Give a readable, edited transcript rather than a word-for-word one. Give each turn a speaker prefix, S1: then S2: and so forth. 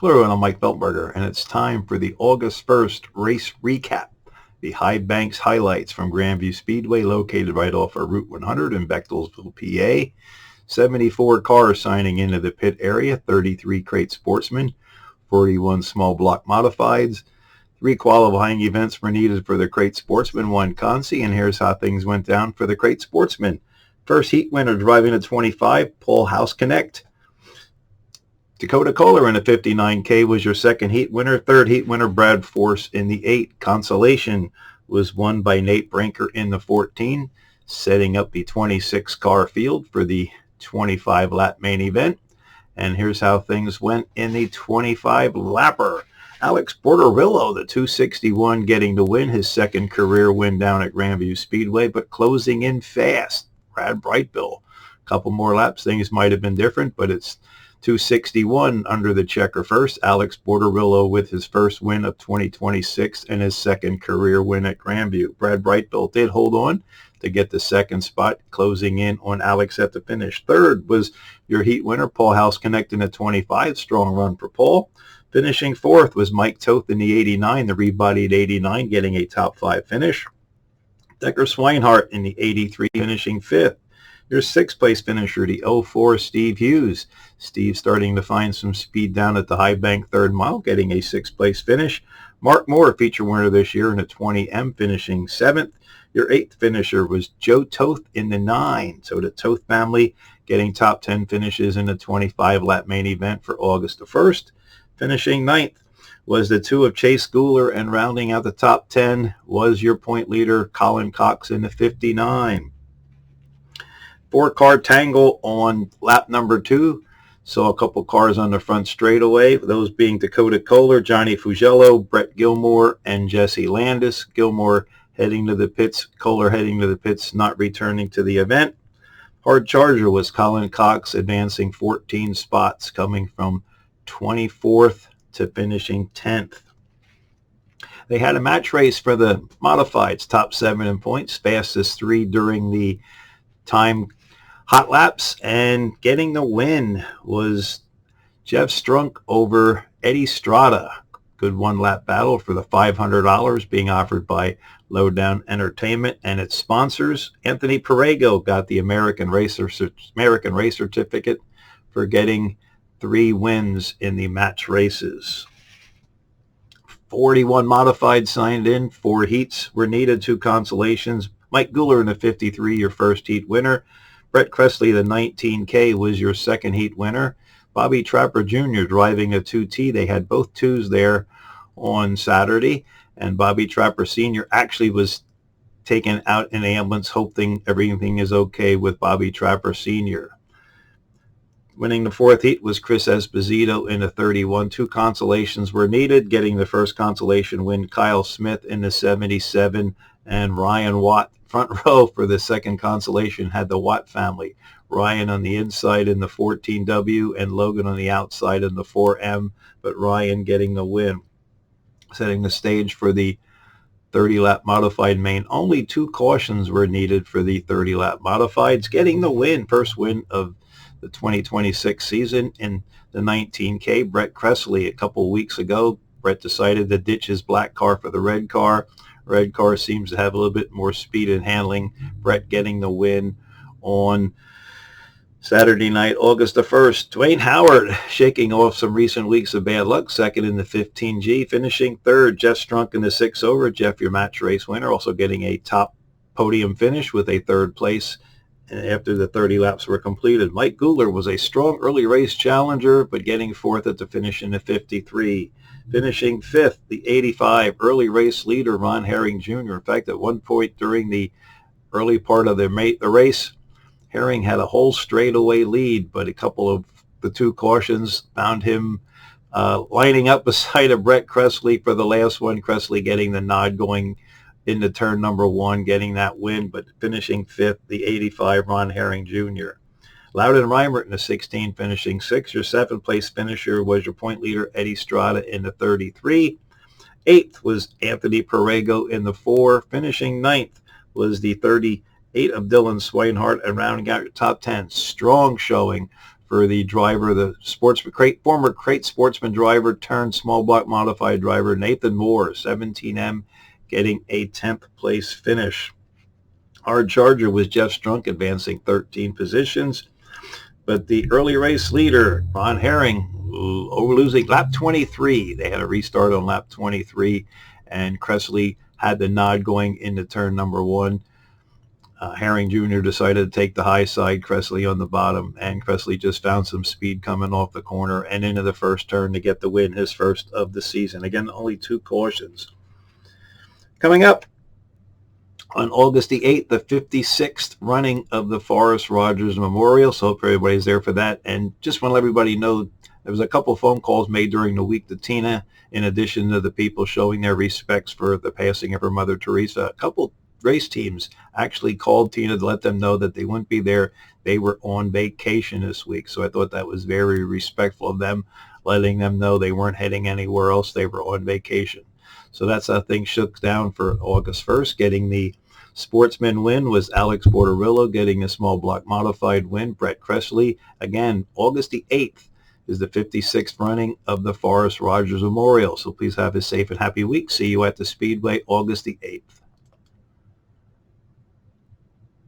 S1: Hello, and I'm Mike Beltberger, and it's time for the August 1st race recap. The High Banks highlights from Grandview Speedway, located right off of Route 100 in Bechtelsville, PA. 74 cars signing into the pit area, 33 crate Sportsman, 41 small block modifieds. 3 qualifying events were needed for the crate Sportsman, 1 consi, and here's how things went down for the crate Sportsman. First heat winner driving at 25, Paul House Connect. Dakota Kohler in the 59K was your second heat winner. Third heat winner, Brad Force in the 8. Consolation was won by Nate Brinker in the 14, setting up the 26-car field for the 25-lap main event. And here's how things went in the 25-lapper. Alex Bartorillo, the 261, getting the win, his second career win down at Grandview Speedway, but closing in fast. Brad Brightbill. A couple more laps, things might have been different, but it's 261 under the checker first. Alex Bartorillo with his first win of 2026 and his second career win at Grandview. Brad Brightbill did hold on to get the second spot, closing in on Alex at the finish. Third was your heat winner, Paul House connecting at 25. Strong run for Paul. Finishing fourth was Mike Toth in the 89, the rebodied 89, getting a top 5 finish. Decker Swinehart in the 83, finishing fifth. Your sixth place finisher, the 04, Steve Hughes. Steve starting to find some speed down at the High Bank third mile, getting a sixth place finish. Mark Moore, feature winner this year in the 20M, finishing seventh. Your eighth finisher was Joe Toth in the 9. So the Toth family getting top 10 finishes in the 25-lap main event for August the 1st. Finishing ninth was the 2 of Chase Gooler, and rounding out the top 10 was your point leader, Colin Cox in the 59. 4-car tangle on lap number 2. Saw a couple cars on the front straightaway, those being Dakota Kohler, Johnny Fugello, Brett Gilmore, and Jesse Landis. Gilmore heading to the pits, Kohler heading to the pits, not returning to the event. Hard charger was Colin Cox, advancing 14 spots, coming from 24th to finishing 10th. They had a match race for the modifieds, top 7 in points, fastest 3 during the time hot laps, and getting the win was Jeff Strunk over Eddie Strada. Good one-lap battle for the $500 being offered by Lowdown Entertainment and its sponsors. Anthony Perego got the American Race Certificate for getting 3 wins in the match races. 41 modified signed in, 4 heats were needed, 2 consolations. Mike Gooler in the 53, your first heat winner. Brett Kressley, the 19K, was your second heat winner. Bobby Trapper Jr. driving a 2T. They had both 2s there on Saturday, and Bobby Trapper Sr. actually was taken out in ambulance, hoping everything is okay with Bobby Trapper Sr. Winning the 4th heat was Chris Esposito in the 31. 2 consolations were needed. Getting the first consolation win, Kyle Smith in the 77, and Ryan Watt front row for the second consolation had the Watt family. Ryan on the inside in the 14W and Logan on the outside in the 4M, but Ryan getting the win. Setting the stage for the 30-lap modified main. Only 2 cautions were needed for the 30-lap modifieds. Getting the win, first win of the 2026 season in the 19K. Brett Kressley, a couple weeks ago, Brett decided to ditch his black car for the red car. Red car seems to have a little bit more speed and handling. Brett getting the win on Saturday night, August the 1st. Dwayne Howard shaking off some recent weeks of bad luck, second in the 15G, finishing third. Jeff Strunk in the 6 over. Jeff, your match race winner, also getting a top podium finish with a 3rd place after the 30 laps were completed. Mike Gooler was a strong early race challenger, but getting 4th at the finish in the 53. Finishing 5th, the 85, early race leader, Ron Herring Jr. In fact, at one point during the early part of the race, Herring had a whole straightaway lead, but a couple of the 2 cautions found him lining up beside of Brett Kressley for the last one. Kressley getting the nod going into turn number 1, getting that win, but finishing 5th, the 85, Ron Herring Jr. Loudon Reimert in the 16, finishing 6th. Your 7th place finisher was your point leader, Eddie Strada, in the 33. 8th was Anthony Perego in the 4. Finishing 9th was the 38 of Dylan Swinehart, and rounding out your top 10. Strong showing for the driver, the former crate Sportsman driver turned small block modified driver Nathan Moore, 17M, getting a 10th place finish. Our Charger was Jeff Strunk, advancing 13 positions. But the early race leader, Ron Herring, losing lap 23. They had a restart on lap 23, and Kressley had the nod going into turn number 1. Herring Jr. decided to take the high side, Kressley on the bottom, and Kressley just found some speed coming off the corner and into the first turn to get the win, his first of the season. Again, only 2 cautions. Coming up on August the 8th, the 56th running of the Forrest Rogers Memorial. So hope everybody's there for that. And just want to let everybody know there was a couple phone calls made during the week to Tina, in addition to the people showing their respects for the passing of her mother, Teresa. A couple race teams actually called Tina to let them know that they wouldn't be there. They were on vacation this week. So I thought that was very respectful of them, letting them know they weren't heading anywhere else. They were on vacation. So that's how things shook down for August 1st. Getting the Sportsman win was Alex Bartorillo, getting a small block modified win. Brett Kressley. Again, August the 8th is the 56th running of the Forrest Rogers Memorial. So please have a safe and happy week. See you at the Speedway August the 8th.